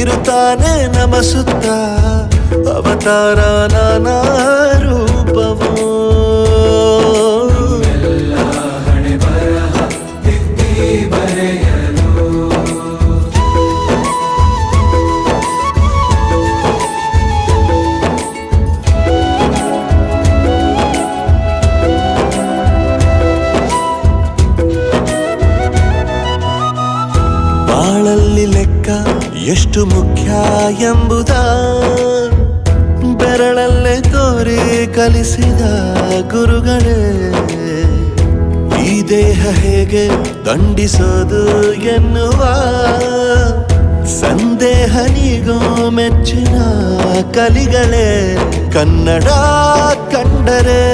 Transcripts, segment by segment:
ಇರುತ್ತಾನೆ ನಮ ಸುತ್ತ ಅವತಾರ ನಾನಾ ರೂಪವೋ. ಬಾಳಲ್ಲಿ ಲೆಕ್ಕ ಎಷ್ಟು ಮುಖ್ಯ ಎಂಬುದ ಬೆರಳಲ್ಲೇ ತೋರಿ ಕಲಿಸಿದ ಗುರುಗಳೇ. ಈ ದೇಹ ಹೇಗೆ ದಂಡಿಸೋದು ಎನ್ನುವ ಸಂದೇಹ ನೀಗೋ ಮೆಚ್ಚಿನ ಕಲಿಗಳೇ. ಕನ್ನಡ ಕಂಡರೆ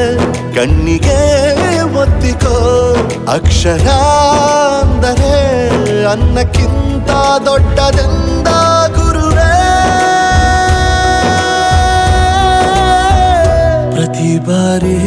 ಕಣ್ಣಿಗೆ ಒತ್ತಿಕೋ, ಅಕ್ಷರ ಅಂದರೆ ಅನ್ನಕ್ಕಿಂತ ದೊಡ್ಡದೆಂದ ಗುರುವೇ. ಪ್ರತಿ ಬಾರಿ